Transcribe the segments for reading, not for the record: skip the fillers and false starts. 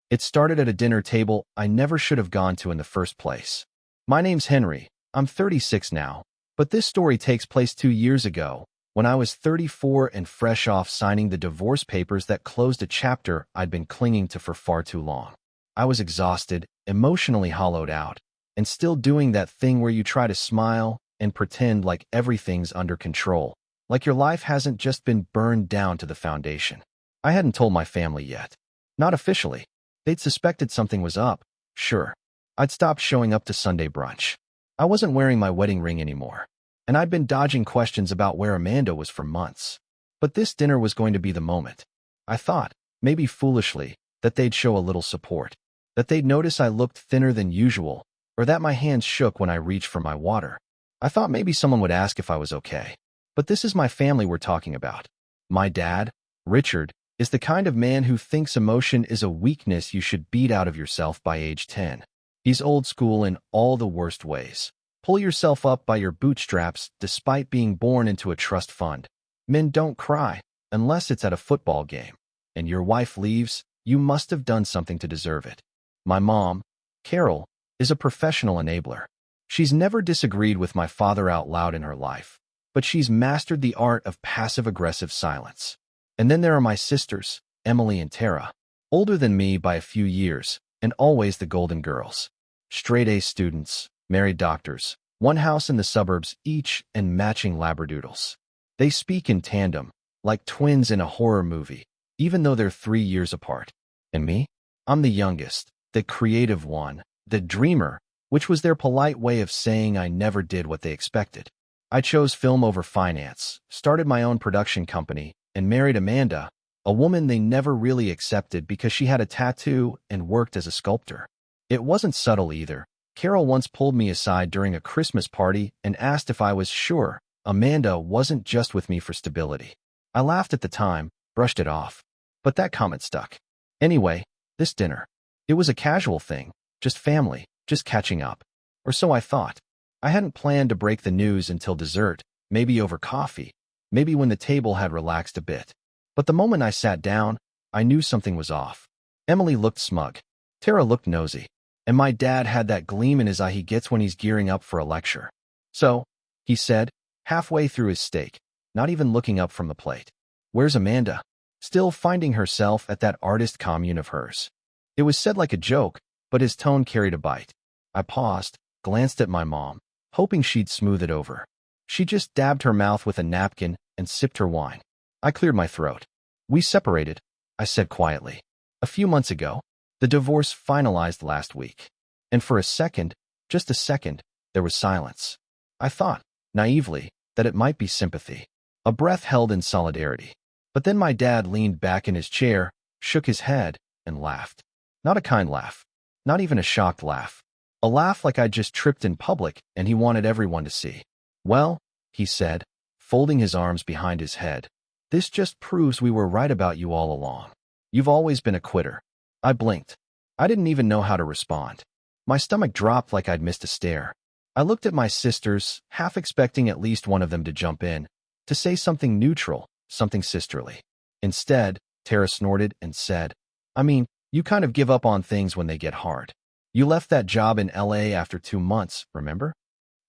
It started at a dinner table I never should have gone to in the first place. My name's Henry. I'm 36 now, but this story takes place 2 years ago, when I was 34 and fresh off signing the divorce papers that closed a chapter I'd been clinging to for far too long. I was exhausted, emotionally hollowed out, and still doing that thing where you try to smile and pretend like everything's under control, like your life hasn't just been burned down to the foundation. I hadn't told my family yet. Not officially. They'd suspected something was up, sure. I'd stopped showing up to Sunday brunch. I wasn't wearing my wedding ring anymore, and I'd been dodging questions about where Amanda was for months. But this dinner was going to be the moment. I thought, maybe foolishly, that they'd show a little support, that they'd notice I looked thinner than usual, or that my hands shook when I reached for my water. I thought maybe someone would ask if I was okay. But this is my family we're talking about. My dad, Richard, is the kind of man who thinks emotion is a weakness you should beat out of yourself by age 10. He's old school in all the worst ways. Pull yourself up by your bootstraps despite being born into a trust fund. Men don't cry, unless it's at a football game. And your wife leaves, you must have done something to deserve it. My mom, Carol, is a professional enabler. She's never disagreed with my father out loud in her life, but she's mastered the art of passive-aggressive silence. And then there are my sisters, Emily and Tara, older than me by a few years, and always the golden girls. Straight-A students, married doctors, one house in the suburbs each, and matching labradoodles. They speak in tandem, like twins in a horror movie, even though they're 3 years apart. And me? I'm the youngest, the creative one, the dreamer, which was their polite way of saying I never did what they expected. I chose film over finance, started my own production company, and married Amanda, a woman they never really accepted because she had a tattoo and worked as a sculptor. It wasn't subtle either. Carol once pulled me aside during a Christmas party and asked if I was sure Amanda wasn't just with me for stability. I laughed at the time, brushed it off. But that comment stuck. Anyway, this dinner. It was a casual thing, just family, just catching up. Or so I thought. I hadn't planned to break the news until dessert, maybe over coffee, maybe when the table had relaxed a bit. But the moment I sat down, I knew something was off. Emily looked smug. Tara looked nosy. And my dad had that gleam in his eye he gets when he's gearing up for a lecture. So, he said, halfway through his steak, not even looking up from the plate. Where's Amanda? Still finding herself at that artist commune of hers. It was said like a joke, but his tone carried a bite. I paused, glanced at my mom, hoping she'd smooth it over. She just dabbed her mouth with a napkin and sipped her wine. I cleared my throat. We separated, I said quietly. A few months ago. The divorce finalized last week. And for a second, just a second, there was silence. I thought, naively, that it might be sympathy. A breath held in solidarity. But then my dad leaned back in his chair, shook his head, and laughed. Not a kind laugh. Not even a shocked laugh. A laugh like I'd just tripped in public and he wanted everyone to see. Well, he said, folding his arms behind his head, this just proves we were right about you all along. You've always been a quitter. I blinked. I didn't even know how to respond. My stomach dropped like I'd missed a stare. I looked at my sisters, half expecting at least one of them to jump in, to say something neutral, something sisterly. Instead, Tara snorted and said, I mean, you kind of give up on things when they get hard. You left that job in LA after 2 months, remember?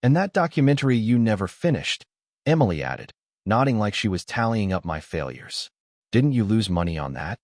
And that documentary you never finished, Emily added, nodding like she was tallying up my failures. Didn't you lose money on that?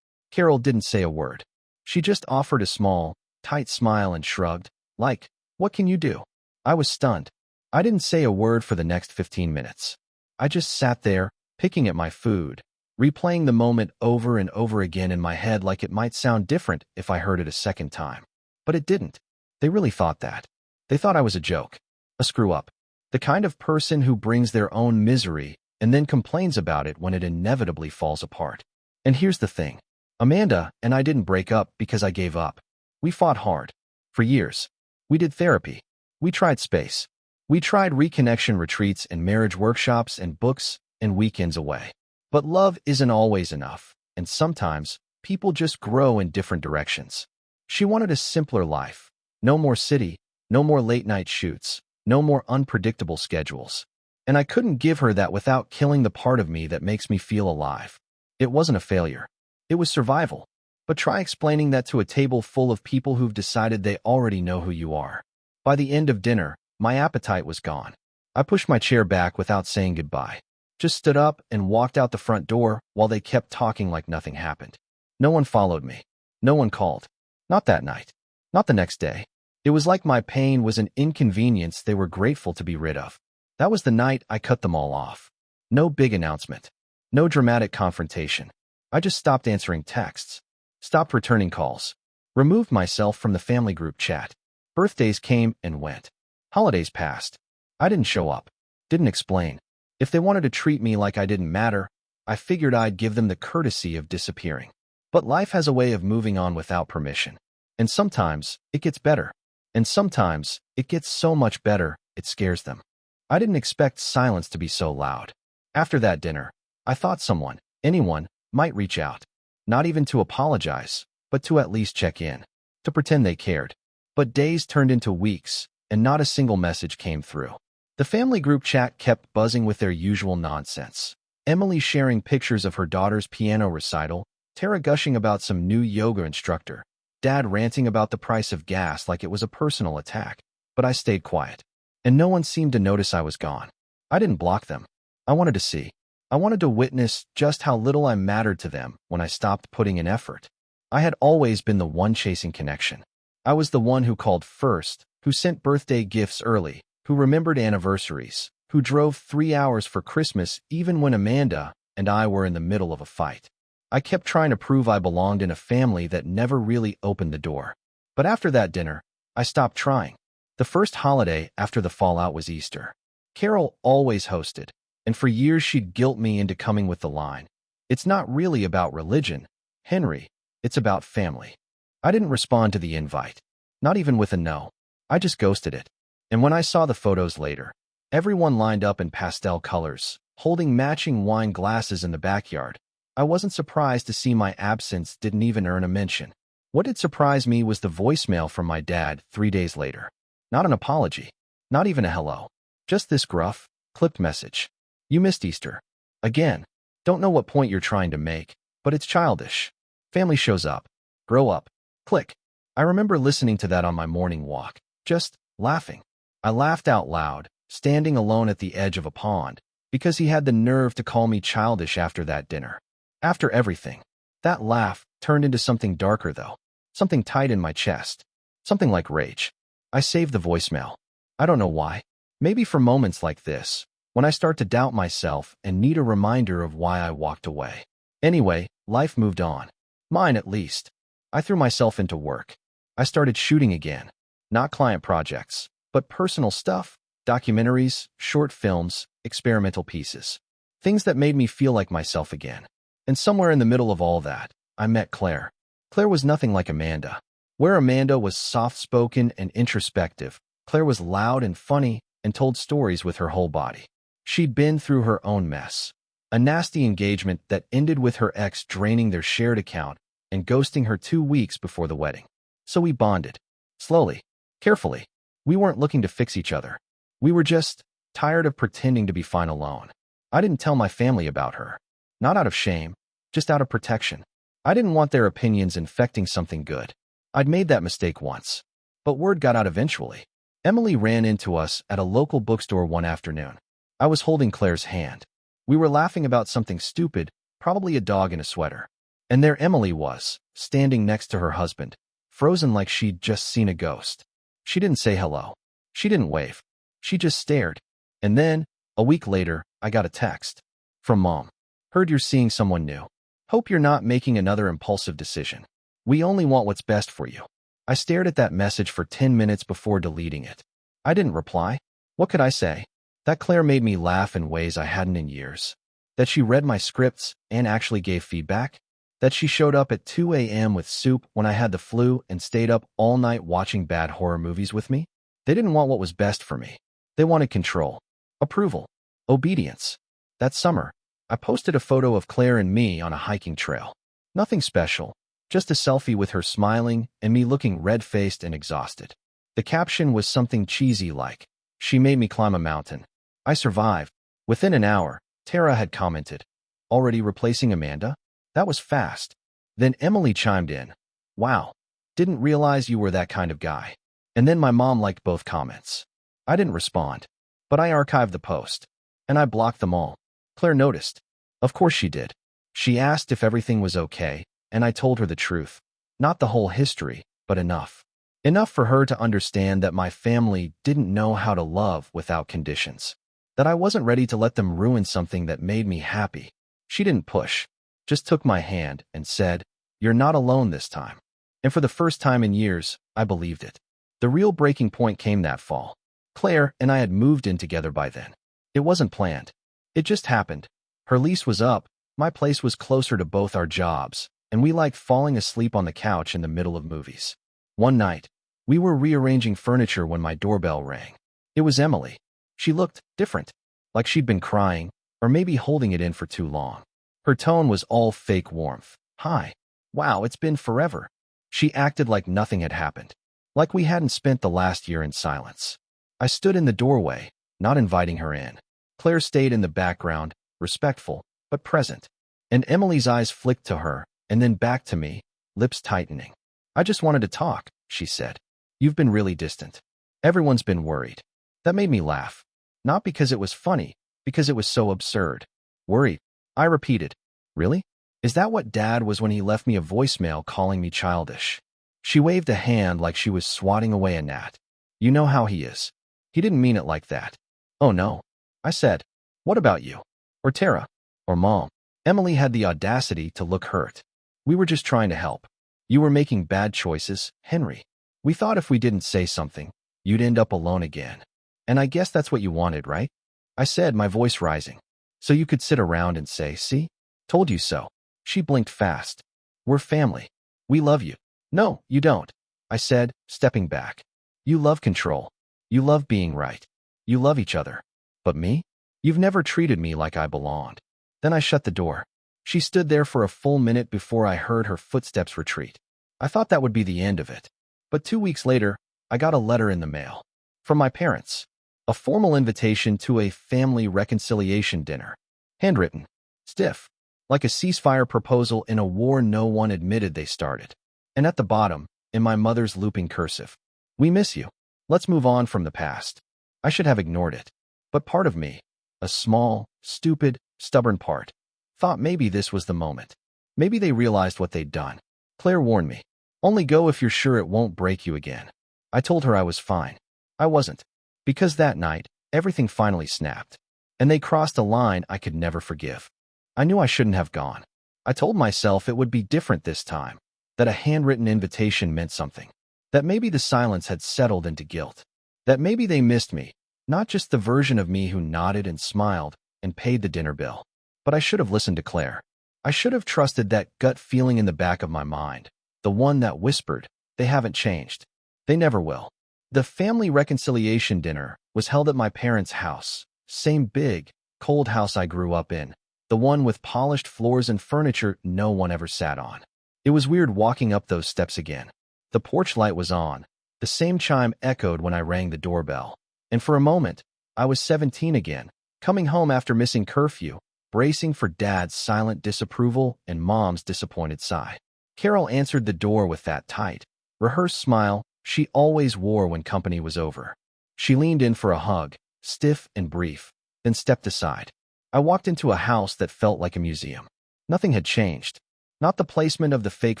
Carol didn't say a word. She just offered a small, tight smile and shrugged, like, what can you do? I was stunned. I didn't say a word for the next 15 minutes. I just sat there, picking at my food, replaying the moment over and over again in my head like it might sound different if I heard it a second time. But it didn't. They really thought that. They thought I was a joke, a screw-up, the kind of person who brings their own misery and then complains about it when it inevitably falls apart. And here's the thing. Amanda and I didn't break up because I gave up. We fought hard. For years. We did therapy. We tried space. We tried reconnection retreats and marriage workshops and books and weekends away. But love isn't always enough, and sometimes people just grow in different directions. She wanted a simpler life. No more city, no more late-night shoots, no more unpredictable schedules. And I couldn't give her that without killing the part of me that makes me feel alive. It wasn't a failure. It was survival. But try explaining that to a table full of people who've decided they already know who you are. By the end of dinner, my appetite was gone. I pushed my chair back without saying goodbye. Just stood up and walked out the front door while they kept talking like nothing happened. No one followed me. No one called. Not that night. Not the next day. It was like my pain was an inconvenience they were grateful to be rid of. That was the night I cut them all off. No big announcement. No dramatic confrontation. I just stopped answering texts. Stopped returning calls. Removed myself from the family group chat. Birthdays came and went. Holidays passed. I didn't show up. Didn't explain. If they wanted to treat me like I didn't matter, I figured I'd give them the courtesy of disappearing. But life has a way of moving on without permission. And sometimes it gets better. And sometimes it gets so much better, it scares them. I didn't expect silence to be so loud. After that dinner, I thought someone, anyone, might reach out. Not even to apologize, but to at least check in. To pretend they cared. But days turned into weeks, and not a single message came through. The family group chat kept buzzing with their usual nonsense. Emily sharing pictures of her daughter's piano recital, Tara gushing about some new yoga instructor, Dad ranting about the price of gas like it was a personal attack. But I stayed quiet. And no one seemed to notice I was gone. I didn't block them. I wanted to see. I wanted to witness just how little I mattered to them when I stopped putting in effort. I had always been the one chasing connection. I was the one who called first, who sent birthday gifts early, who remembered anniversaries, who drove 3 hours for Christmas even when Amanda and I were in the middle of a fight. I kept trying to prove I belonged in a family that never really opened the door. But after that dinner, I stopped trying. The first holiday after the fallout was Easter. Carol always hosted, and for years she'd guilt me into coming with the line, "It's not really about religion, Henry, it's about family." I didn't respond to the invite, not even with a no. I just ghosted it. And when I saw the photos later, everyone lined up in pastel colors, holding matching wine glasses in the backyard, I wasn't surprised to see my absence didn't even earn a mention. What did surprise me was the voicemail from my dad 3 days later. Not an apology. Not even a hello. Just this gruff, clipped message. "You missed Easter. Again. Don't know what point you're trying to make, but it's childish. Family shows up. Grow up." Click. I remember listening to that on my morning walk, just laughing. I laughed out loud, standing alone at the edge of a pond, because he had the nerve to call me childish after that dinner. After everything. That laugh turned into something darker, though. Something tight in my chest. Something like rage. I saved the voicemail. I don't know why. Maybe for moments like this, when I start to doubt myself and need a reminder of why I walked away. Anyway, life moved on. Mine, at least. I threw myself into work. I started shooting again. Not client projects, but personal stuff. Documentaries, short films, experimental pieces. Things that made me feel like myself again. And somewhere in the middle of all that, I met Claire. Claire was nothing like Amanda. Where Amanda was soft-spoken and introspective, Claire was loud and funny and told stories with her whole body. She'd been through her own mess. A nasty engagement that ended with her ex draining their shared account and ghosting her 2 weeks before the wedding. So we bonded. Slowly. Carefully. We weren't looking to fix each other. We were just tired of pretending to be fine alone. I didn't tell my family about her. Not out of shame, just out of protection. I didn't want their opinions infecting something good. I'd made that mistake once. But word got out eventually. Emily ran into us at a local bookstore one afternoon. I was holding Claire's hand. We were laughing about something stupid, probably a dog in a sweater. And there Emily was, standing next to her husband, frozen like she'd just seen a ghost. She didn't say hello. She didn't wave. She just stared. And then, a week later, I got a text. From Mom. "Heard you're seeing someone new. Hope you're not making another impulsive decision. We only want what's best for you." I stared at that message for 10 minutes before deleting it. I didn't reply. What could I say? That Claire made me laugh in ways I hadn't in years. That she read my scripts and actually gave feedback. That she showed up at 2 a.m. with soup when I had the flu and stayed up all night watching bad horror movies with me. They didn't want what was best for me. They wanted control, approval, obedience. That summer, I posted a photo of Claire and me on a hiking trail. Nothing special, just a selfie with her smiling and me looking red-faced and exhausted. The caption was something cheesy like, "She made me climb a mountain. I survived." Within an hour, Tara had commented, "Already replacing Amanda? That was fast." Then Emily chimed in. Wow, didn't realize you were that kind of guy. And then my mom liked both comments. I didn't respond, but I archived the post. And I blocked them all. Claire noticed. Of course she did. She asked if everything was okay, and I told her the truth. Not the whole history, but enough. Enough for her to understand that my family didn't know how to love without conditions. That I wasn't ready to let them ruin something that made me happy. She didn't push, just took my hand and said, "You're not alone this time." And for the first time in years, I believed it. The real breaking point came that fall. Claire and I had moved in together by then. It wasn't planned. It just happened. Her lease was up, my place was closer to both our jobs, and we liked falling asleep on the couch in the middle of movies. One night, we were rearranging furniture when my doorbell rang. It was Emily. She looked different, like she'd been crying, or maybe holding it in for too long. Her tone was all fake warmth. "Hi. Wow, it's been forever." She acted like nothing had happened, like we hadn't spent the last year in silence. I stood in the doorway, not inviting her in. Claire stayed in the background, respectful, but present. And Emily's eyes flicked to her, and then back to me, lips tightening. "I just wanted to talk," she said. "You've been really distant. Everyone's been worried." That made me laugh. Not because it was funny, because it was so absurd. "Worried?" I repeated. "Really? Is that what Dad was when he left me a voicemail calling me childish?" She waved a hand like she was swatting away a gnat. "You know how he is. He didn't mean it like that." "Oh no," I said. "What about you? Or Tara? Or Mom?" Emily had the audacity to look hurt. "We were just trying to help. You were making bad choices, Henry. We thought if we didn't say something, you'd end up alone again. And I guess that's what you wanted, right?" I said, my voice rising. "So you could sit around and say, 'See? Told you so.'" She blinked fast. "We're family. We love you." "No, you don't," I said, stepping back. "You love control. You love being right. You love each other. But me? You've never treated me like I belonged." Then I shut the door. She stood there for a full minute before I heard her footsteps retreat. I thought that would be the end of it. But 2 weeks later, I got a letter in the mail. From my parents. A formal invitation to a family reconciliation dinner. Handwritten. Stiff. Like a ceasefire proposal in a war no one admitted they started. And at the bottom, in my mother's looping cursive, "We miss you. Let's move on from the past." I should have ignored it. But part of me, a small, stupid, stubborn part, thought maybe this was the moment. Maybe they realized what they'd done. Claire warned me. "Only go if you're sure it won't break you again." I told her I was fine. I wasn't. Because that night, everything finally snapped. And they crossed a line I could never forgive. I knew I shouldn't have gone. I told myself it would be different this time. That a handwritten invitation meant something. That maybe the silence had settled into guilt. That maybe they missed me. Not just the version of me who nodded and smiled and paid the dinner bill. But I should have listened to Claire. I should have trusted that gut feeling in the back of my mind. The one that whispered, "They haven't changed. They never will." The family reconciliation dinner was held at my parents' house. Same big, cold house I grew up in. The one with polished floors and furniture no one ever sat on. It was weird walking up those steps again. The porch light was on. The same chime echoed when I rang the doorbell. And for a moment, I was 17 again, coming home after missing curfew, bracing for Dad's silent disapproval and Mom's disappointed sigh. Carol answered the door with that tight, rehearsed smile she always wore when company was over. She leaned in for a hug, stiff and brief, then stepped aside. I walked into a house that felt like a museum. Nothing had changed. Not the placement of the fake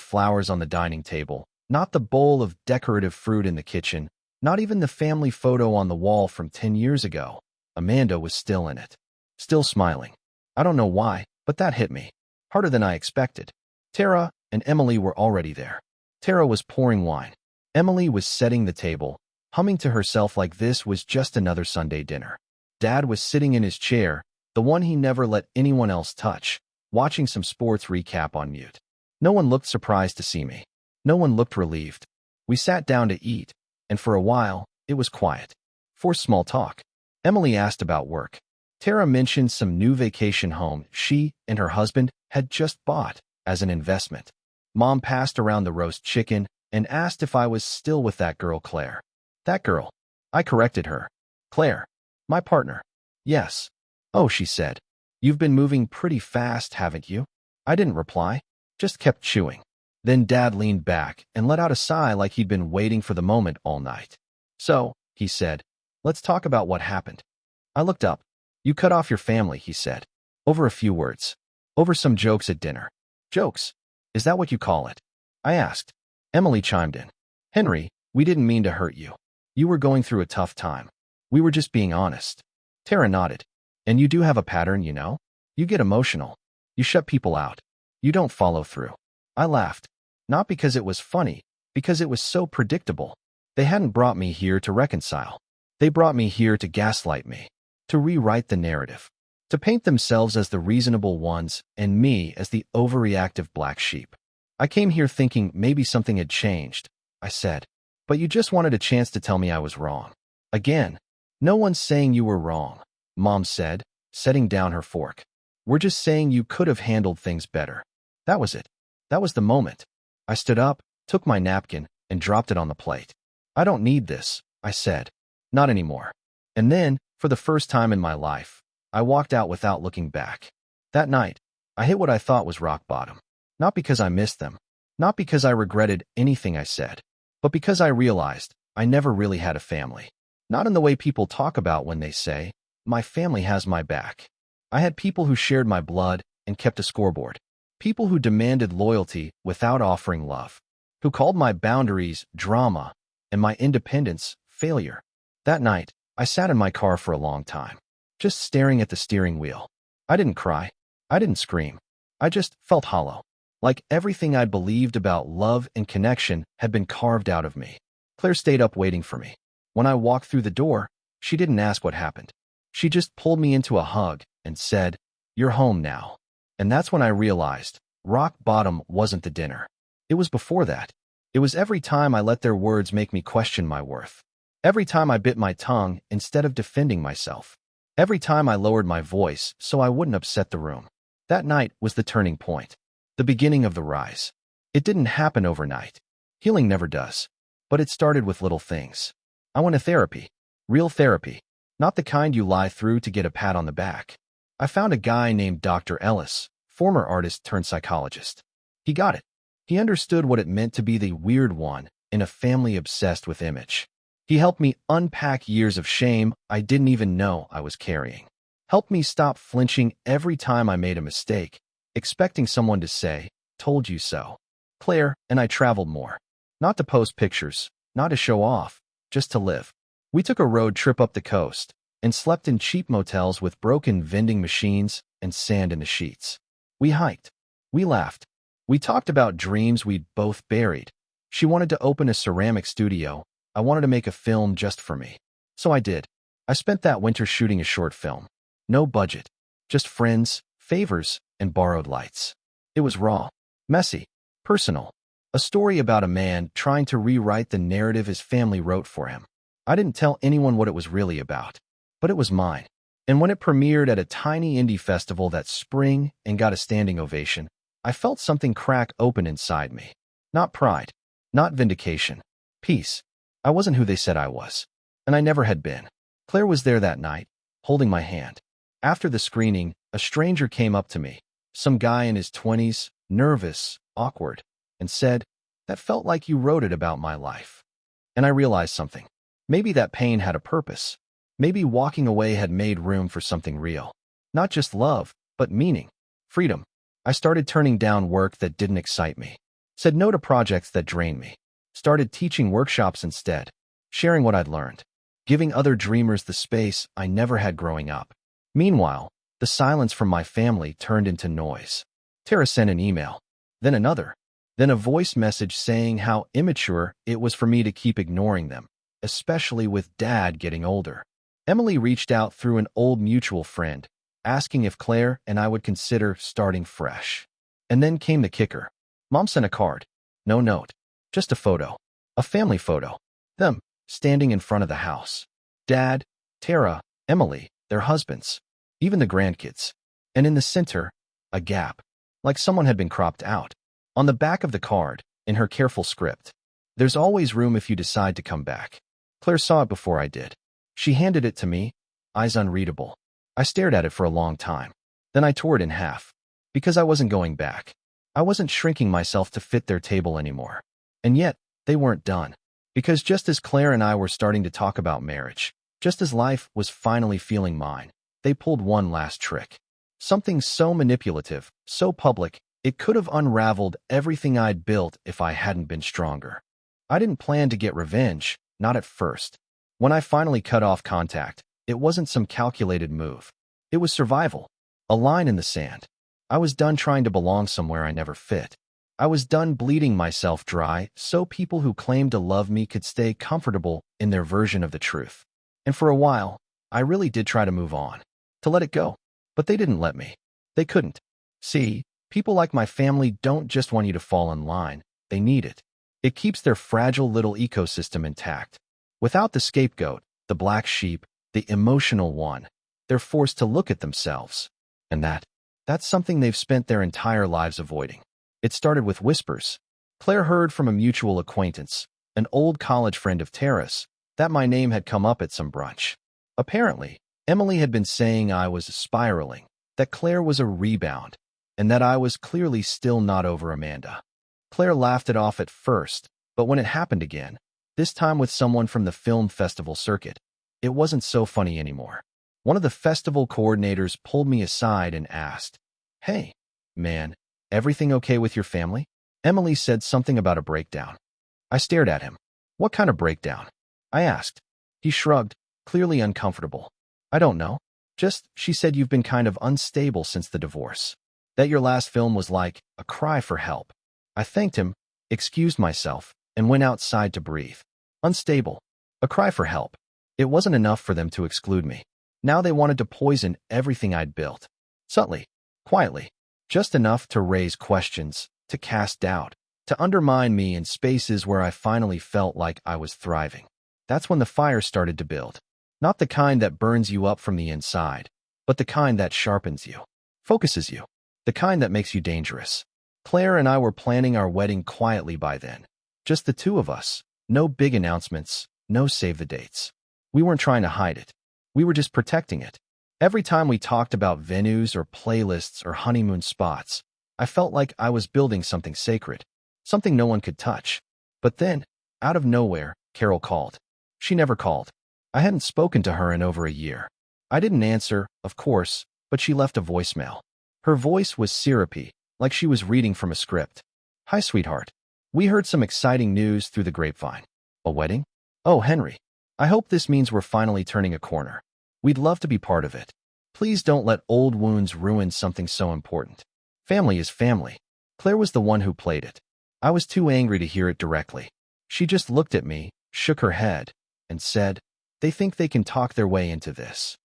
flowers on the dining table, not the bowl of decorative fruit in the kitchen, not even the family photo on the wall from 10 years ago. Amanda was still in it. Still smiling. I don't know why, but that hit me. Harder than I expected. Tara and Emily were already there. Tara was pouring wine. Emily was setting the table, humming to herself like this was just another Sunday dinner. Dad was sitting in his chair, the one he never let anyone else touch, watching some sports recap on mute. No one looked surprised to see me. No one looked relieved. We sat down to eat, and for a while, it was quiet. Forced small talk. Emily asked about work. Tara mentioned some new vacation home she and her husband had just bought as an investment. Mom passed around the roast chicken and asked if I was still with that girl Claire. That girl. I corrected her. Claire. My partner. Yes. Oh, she said. You've been moving pretty fast, haven't you? I didn't reply. Just kept chewing. Then Dad leaned back and let out a sigh like he'd been waiting for the moment all night. So, he said, let's talk about what happened. I looked up. You cut off your family, he said. Over a few words. Over some jokes at dinner. Jokes? Is that what you call it? I asked. Emily chimed in. Henry, we didn't mean to hurt you. You were going through a tough time. We were just being honest. Tara nodded. And you do have a pattern, you know? You get emotional. You shut people out. You don't follow through. I laughed. Not because it was funny, because it was so predictable. They hadn't brought me here to reconcile. They brought me here to gaslight me, to rewrite the narrative, to paint themselves as the reasonable ones and me as the overreactive black sheep. I came here thinking maybe something had changed, I said. But you just wanted a chance to tell me I was wrong. Again, no one's saying you were wrong, Mom said, setting down her fork. We're just saying you could have handled things better. That was it. That was the moment. I stood up, took my napkin, and dropped it on the plate. I don't need this, I said. Not anymore. And then, for the first time in my life, I walked out without looking back. That night, I hit what I thought was rock bottom. Not because I missed them, not because I regretted anything I said, but because I realized I never really had a family. Not in the way people talk about when they say, my family has my back. I had people who shared my blood and kept a scoreboard. People who demanded loyalty without offering love. Who called my boundaries drama and my independence failure. That night, I sat in my car for a long time, just staring at the steering wheel. I didn't cry. I didn't scream. I just felt hollow. Like everything I'd believed about love and connection had been carved out of me. Claire stayed up waiting for me. When I walked through the door, she didn't ask what happened. She just pulled me into a hug and said, "You're home now." And that's when I realized rock bottom wasn't the dinner. It was before that. It was every time I let their words make me question my worth. Every time I bit my tongue instead of defending myself. Every time I lowered my voice so I wouldn't upset the room. That night was the turning point. The beginning of the rise. It didn't happen overnight. Healing never does. But it started with little things. I went to therapy. Real therapy. Not the kind you lie through to get a pat on the back. I found a guy named Dr. Ellis, former artist turned psychologist. He got it. He understood what it meant to be the weird one in a family obsessed with image. He helped me unpack years of shame I didn't even know I was carrying. Helped me stop flinching every time I made a mistake, expecting someone to say, "Told you so." Claire and I traveled more. Not to post pictures, not to show off, just to live. We took a road trip up the coast and slept in cheap motels with broken vending machines and sand in the sheets. We hiked. We laughed. We talked about dreams we'd both buried. She wanted to open a ceramic studio. I wanted to make a film just for me. So I did. I spent that winter shooting a short film. No budget. Just friends, favors, and borrowed lights. It was raw, messy, personal. A story about a man trying to rewrite the narrative his family wrote for him. I didn't tell anyone what it was really about, but it was mine. And when it premiered at a tiny indie festival that spring and got a standing ovation, I felt something crack open inside me. Not pride, not vindication, peace. I wasn't who they said I was, and I never had been. Claire was there that night, holding my hand. After the screening, a stranger came up to me, some guy in his 20s, nervous, awkward, and said, "That felt like you wrote it about my life." And I realized something. Maybe that pain had a purpose. Maybe walking away had made room for something real. Not just love, but meaning, freedom. I started turning down work that didn't excite me. Said no to projects that drained me. Started teaching workshops instead. Sharing what I'd learned. Giving other dreamers the space I never had growing up. Meanwhile, the silence from my family turned into noise. Tara sent an email. Then another. Then a voice message saying how immature it was for me to keep ignoring them, especially with Dad getting older. Emily reached out through an old mutual friend, asking if Claire and I would consider starting fresh. And then came the kicker. Mom sent a card. No note. Just a photo. A family photo. Them, standing in front of the house. Dad, Tara, Emily, their husbands, even the grandkids. And in the center, a gap. Like someone had been cropped out. On the back of the card, in her careful script, "There's always room if you decide to come back." Claire saw it before I did. She handed it to me, eyes unreadable. I stared at it for a long time. Then I tore it in half. Because I wasn't going back. I wasn't shrinking myself to fit their table anymore. And yet, they weren't done. Because just as Claire and I were starting to talk about marriage, just as life was finally feeling mine, they pulled one last trick. Something so manipulative, so public, it could have unraveled everything I'd built if I hadn't been stronger. I didn't plan to get revenge, not at first. When I finally cut off contact, it wasn't some calculated move. It was survival. A line in the sand. I was done trying to belong somewhere I never fit. I was done bleeding myself dry so people who claimed to love me could stay comfortable in their version of the truth. And for a while, I really did try to move on, to let it go. But they didn't let me. They couldn't. See, people like my family don't just want you to fall in line. They need it. It keeps their fragile little ecosystem intact. Without the scapegoat, the black sheep, the emotional one, they're forced to look at themselves. And that's something they've spent their entire lives avoiding. It started with whispers. Claire heard from a mutual acquaintance, an old college friend of Tara's, that my name had come up at some brunch. Apparently, Emily had been saying I was spiraling, that Claire was a rebound, and that I was clearly still not over Amanda. Claire laughed it off at first, but when it happened again, this time with someone from the film festival circuit, it wasn't so funny anymore. One of the festival coordinators pulled me aside and asked, "Hey, man, everything okay with your family?" Emily said something about a breakdown. I stared at him. "What kind of breakdown?" I asked. He shrugged, clearly uncomfortable. "I don't know. Just, she said you've been kind of unstable since the divorce. That your last film was like a cry for help." I thanked him, excused myself, and went outside to breathe. Unstable. A cry for help. It wasn't enough for them to exclude me. Now they wanted to poison everything I'd built. Subtly, quietly, just enough to raise questions, to cast doubt, to undermine me in spaces where I finally felt like I was thriving. That's when the fire started to build. Not the kind that burns you up from the inside, but the kind that sharpens you, focuses you, the kind that makes you dangerous. Claire and I were planning our wedding quietly by then. Just the two of us. No big announcements, no save the dates. We weren't trying to hide it. We were just protecting it. Every time we talked about venues or playlists or honeymoon spots, I felt like I was building something sacred, something no one could touch. But then, out of nowhere, Carol called. She never called. I hadn't spoken to her in over a year. I didn't answer, of course, but she left a voicemail. Her voice was syrupy, like she was reading from a script. "Hi, sweetheart. We heard some exciting news through the grapevine." "A wedding?" "Oh, Henry. I hope this means we're finally turning a corner. We'd love to be part of it. Please don't let old wounds ruin something so important. Family is family." Claire was the one who played it. I was too angry to hear it directly. She just looked at me, shook her head, and said, "They think they can talk their way into this."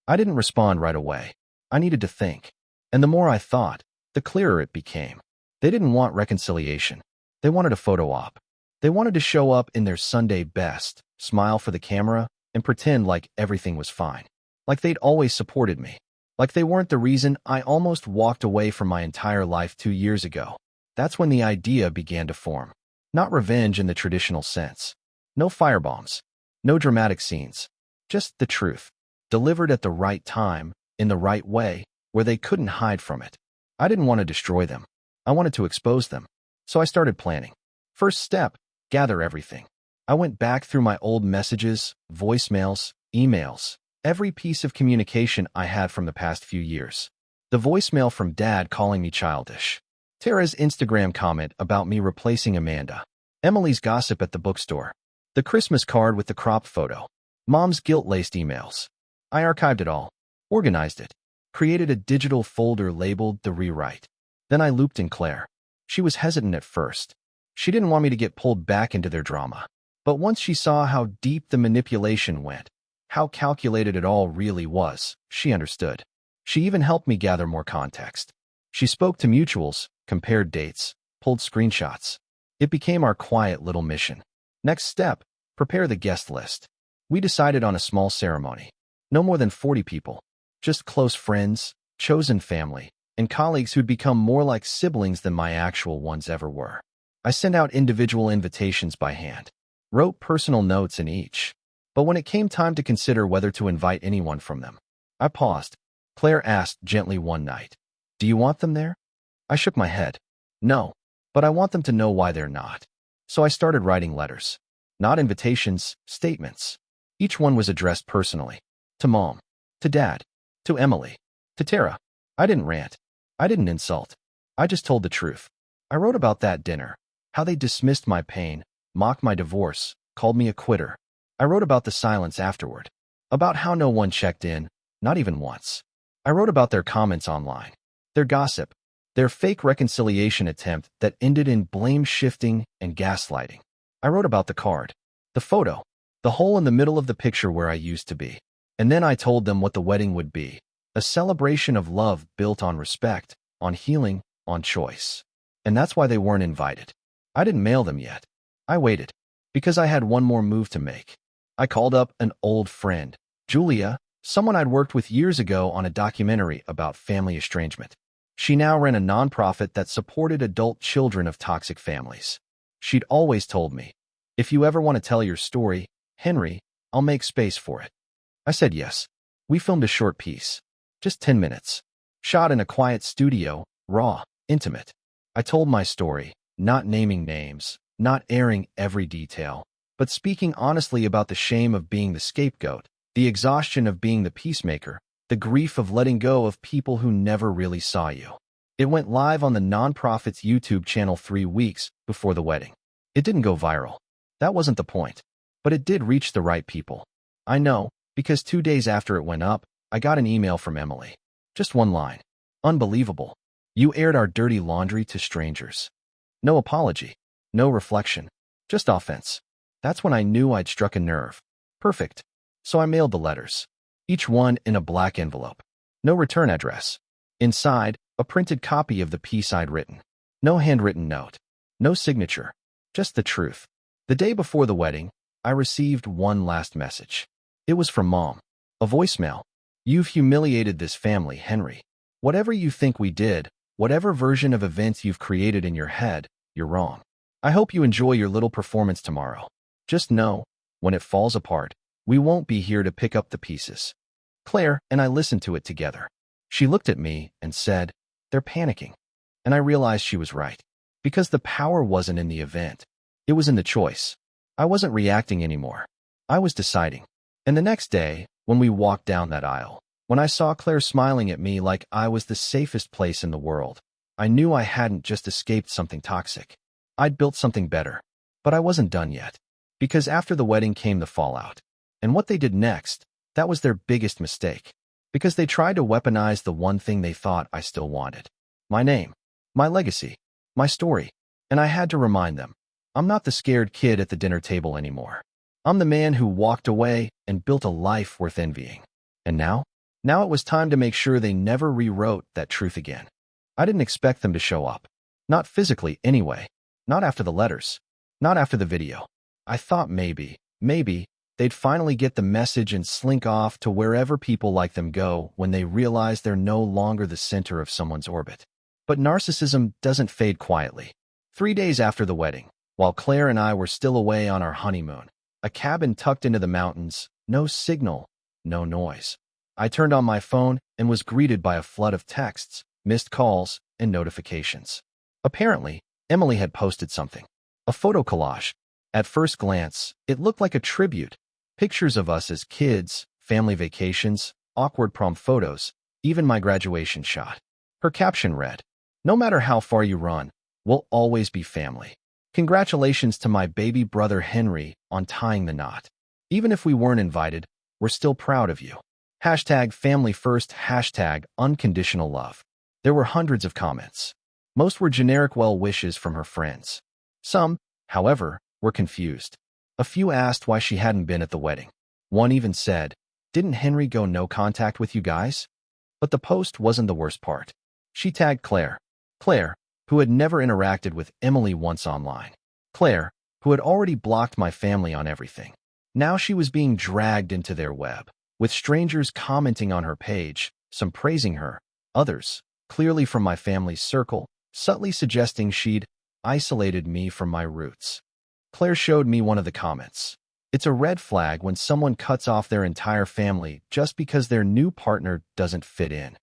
I didn't respond right away. I needed to think. And the more I thought, the clearer it became. They didn't want reconciliation. They wanted a photo op. They wanted to show up in their Sunday best, smile for the camera, and pretend like everything was fine. Like they'd always supported me. Like they weren't the reason I almost walked away from my entire life 2 years ago. That's when the idea began to form. Not revenge in the traditional sense. No firebombs. No dramatic scenes. Just the truth. Delivered at the right time, in the right way, where they couldn't hide from it. I didn't want to destroy them. I wanted to expose them. So I started planning. First step, gather everything. I went back through my old messages, voicemails, emails, every piece of communication I had from the past few years. The voicemail from Dad calling me childish. Tara's Instagram comment about me replacing Amanda. Emily's gossip at the bookstore. The Christmas card with the crop photo. Mom's guilt-laced emails. I archived it all. Organized it. Created a digital folder labeled The Rewrite. Then I looped in Claire. She was hesitant at first. She didn't want me to get pulled back into their drama. But once she saw how deep the manipulation went, how calculated it all really was, she understood. She even helped me gather more context. She spoke to mutuals, compared dates, pulled screenshots. It became our quiet little mission. Next step, prepare the guest list. We decided on a small ceremony. No more than 40 people. Just close friends, chosen family, and colleagues who'd become more like siblings than my actual ones ever were. I sent out individual invitations by hand. Wrote personal notes in each. But when it came time to consider whether to invite anyone from them, I paused. Claire asked gently one night, "Do you want them there?" I shook my head. No, but I want them to know why they're not. So I started writing letters. Not invitations, statements. Each one was addressed personally. To Mom. To Dad. To Emily. To Tara. I didn't rant. I didn't insult. I just told the truth. I wrote about that dinner. How they dismissed my pain, mocked my divorce, called me a quitter. I wrote about the silence afterward. About how no one checked in, not even once. I wrote about their comments online. Their gossip. Their fake reconciliation attempt that ended in blame shifting and gaslighting. I wrote about the card. The photo. The hole in the middle of the picture where I used to be. And then I told them what the wedding would be. A celebration of love built on respect, on healing, on choice. And that's why they weren't invited. I didn't mail them yet. I waited. Because I had one more move to make. I called up an old friend, Julia, someone I'd worked with years ago on a documentary about family estrangement. She now ran a nonprofit that supported adult children of toxic families. She'd always told me, if you ever want to tell your story, Henry, I'll make space for it. I said yes. We filmed a short piece. Just 10 minutes. Shot in a quiet studio, raw, intimate. I told my story, not naming names, not airing every detail, but speaking honestly about the shame of being the scapegoat, the exhaustion of being the peacemaker, the grief of letting go of people who never really saw you. It went live on the nonprofit's YouTube channel 3 weeks before the wedding. It didn't go viral. That wasn't the point. But it did reach the right people. I know, because 2 days after it went up, I got an email from Emily. Just one line. Unbelievable. You aired our dirty laundry to strangers. No apology. No reflection. Just offense. That's when I knew I'd struck a nerve. Perfect. So I mailed the letters. Each one in a black envelope. No return address. Inside, a printed copy of the piece I'd written. No handwritten note. No signature. Just the truth. The day before the wedding, I received one last message. It was from Mom. A voicemail. You've humiliated this family, Henry. Whatever you think we did, whatever version of events you've created in your head, you're wrong. I hope you enjoy your little performance tomorrow. Just know, when it falls apart, we won't be here to pick up the pieces. Claire and I listened to it together. She looked at me and said, they're panicking. And I realized she was right. Because the power wasn't in the event. It was in the choice. I wasn't reacting anymore. I was deciding. And the next day, when we walked down that aisle, when I saw Claire smiling at me like I was the safest place in the world, I knew I hadn't just escaped something toxic. I'd built something better. But I wasn't done yet. Because after the wedding came the fallout. And what they did next, that was their biggest mistake. Because they tried to weaponize the one thing they thought I still wanted. My name. My legacy. My story. And I had to remind them. I'm not the scared kid at the dinner table anymore. I'm the man who walked away and built a life worth envying. And now? Now it was time to make sure they never rewrote that truth again. I didn't expect them to show up. Not physically, anyway. Not after the letters. Not after the video. I thought maybe, they'd finally get the message and slink off to wherever people like them go when they realize they're no longer the center of someone's orbit. But narcissism doesn't fade quietly. 3 days after the wedding, while Claire and I were still away on our honeymoon, a cabin tucked into the mountains, no signal, no noise. I turned on my phone and was greeted by a flood of texts, missed calls, and notifications. Apparently, Emily had posted something. A photo collage. At first glance, it looked like a tribute. Pictures of us as kids, family vacations, awkward prom photos, even my graduation shot. Her caption read, "No matter how far you run, we'll always be family. Congratulations to my baby brother Henry on tying the knot. Even if we weren't invited, we're still proud of you. Hashtag family first, hashtag unconditional love." There were hundreds of comments. Most were generic well wishes from her friends. Some, however, were confused. A few asked why she hadn't been at the wedding. One even said, "Didn't Henry go no contact with you guys?" But the post wasn't the worst part. She tagged Claire. Claire, who had never interacted with Emily once online. Claire, who had already blocked my family on everything. Now she was being dragged into their web, with strangers commenting on her page, some praising her, others, clearly from my family's circle, subtly suggesting she'd isolated me from my roots. Claire showed me one of the comments. It's a red flag when someone cuts off their entire family just because their new partner doesn't fit in.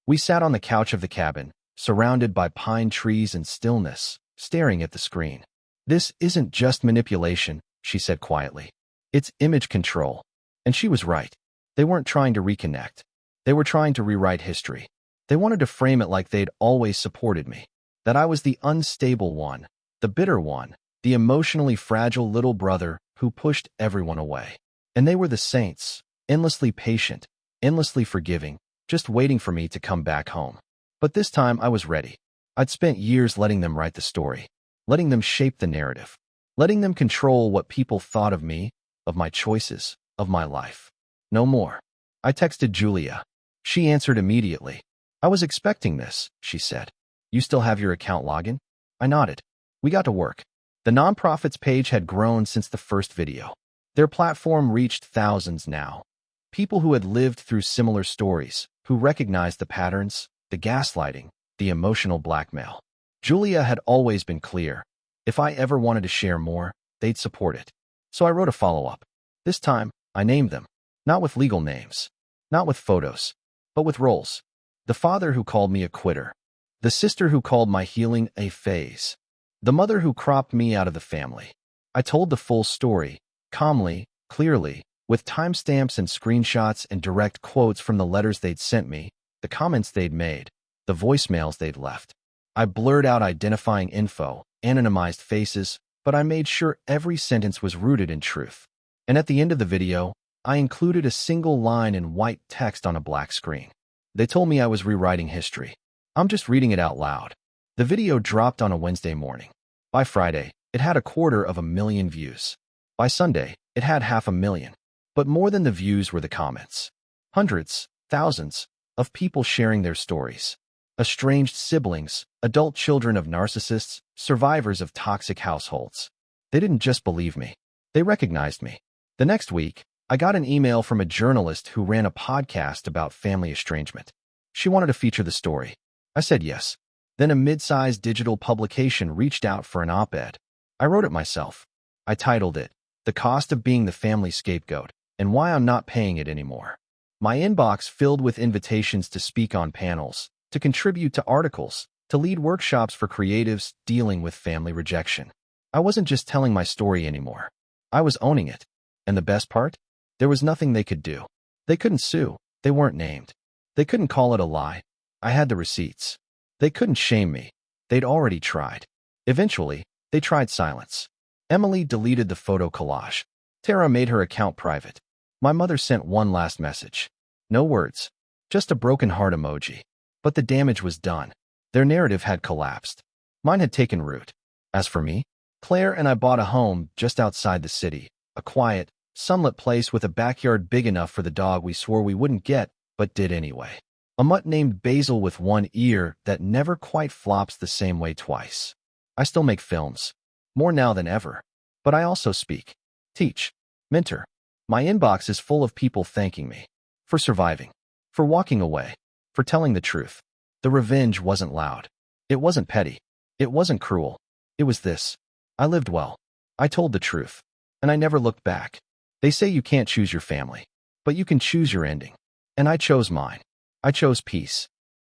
We sat on the couch of the cabin, surrounded by pine trees and stillness, staring at the screen. "This isn't just manipulation," she said quietly. "It's image control." And she was right. They weren't trying to reconnect. They were trying to rewrite history. They wanted to frame it like they'd always supported me, that I was the unstable one, the bitter one, the emotionally fragile little brother who pushed everyone away. And they were the saints, endlessly patient, endlessly forgiving, just waiting for me to come back home. But this time I was ready. I'd spent years letting them write the story, letting them shape the narrative, letting them control what people thought of me, of my choices, of my life. No more. I texted Julia. She answered immediately. "I was expecting this," she said. "You still have your account login?" I nodded. We got to work. The nonprofits page had grown since the first video. Their platform reached thousands now. People who had lived through similar stories, who recognized the patterns, the gaslighting, the emotional blackmail. Julia had always been clear. If I ever wanted to share more, they'd support it. So I wrote a follow-up. This time, I named them. Not with legal names. Not with photos. But with roles. The father who called me a quitter. The sister who called my healing a phase. The mother who cropped me out of the family. I told the full story, calmly, clearly, with timestamps and screenshots and direct quotes from the letters they'd sent me, the comments they'd made, the voicemails they'd left. I blurred out identifying info, anonymized faces, but I made sure every sentence was rooted in truth. And at the end of the video, I included a single line in white text on a black screen. They told me I was rewriting history. I'm just reading it out loud. The video dropped on a Wednesday morning. By Friday, it had 250,000 views. By Sunday, it had 500,000. But more than the views were the comments. Hundreds, thousands, of people sharing their stories. Estranged siblings, adult children of narcissists, survivors of toxic households. They didn't just believe me. They recognized me. The next week, I got an email from a journalist who ran a podcast about family estrangement. She wanted to feature the story. I said yes. Then a mid-sized digital publication reached out for an op-ed. I wrote it myself. I titled it, "The Cost of Being the Family Scapegoat, and Why I'm Not Paying It Anymore." My inbox filled with invitations to speak on panels, to contribute to articles, to lead workshops for creatives dealing with family rejection. I wasn't just telling my story anymore. I was owning it. And the best part? There was nothing they could do. They couldn't sue. They weren't named. They couldn't call it a lie. I had the receipts. They couldn't shame me. They'd already tried. Eventually, they tried silence. Emily deleted the photo collage. Tara made her account private. My mother sent one last message. No words. Just a broken heart emoji. But the damage was done. Their narrative had collapsed. Mine had taken root. As for me, Claire and I bought a home just outside the city, a quiet, sunlit place with a backyard big enough for the dog we swore we wouldn't get, but did anyway. A mutt named Basil with one ear that never quite flops the same way twice. I still make films. More now than ever. But I also speak, teach, mentor. My inbox is full of people thanking me. For surviving. For walking away. For telling the truth. The revenge wasn't loud. It wasn't petty. It wasn't cruel. It was this. I lived well. I told the truth. And I never looked back. They say you can't choose your family. But you can choose your ending. And I chose mine. I chose peace.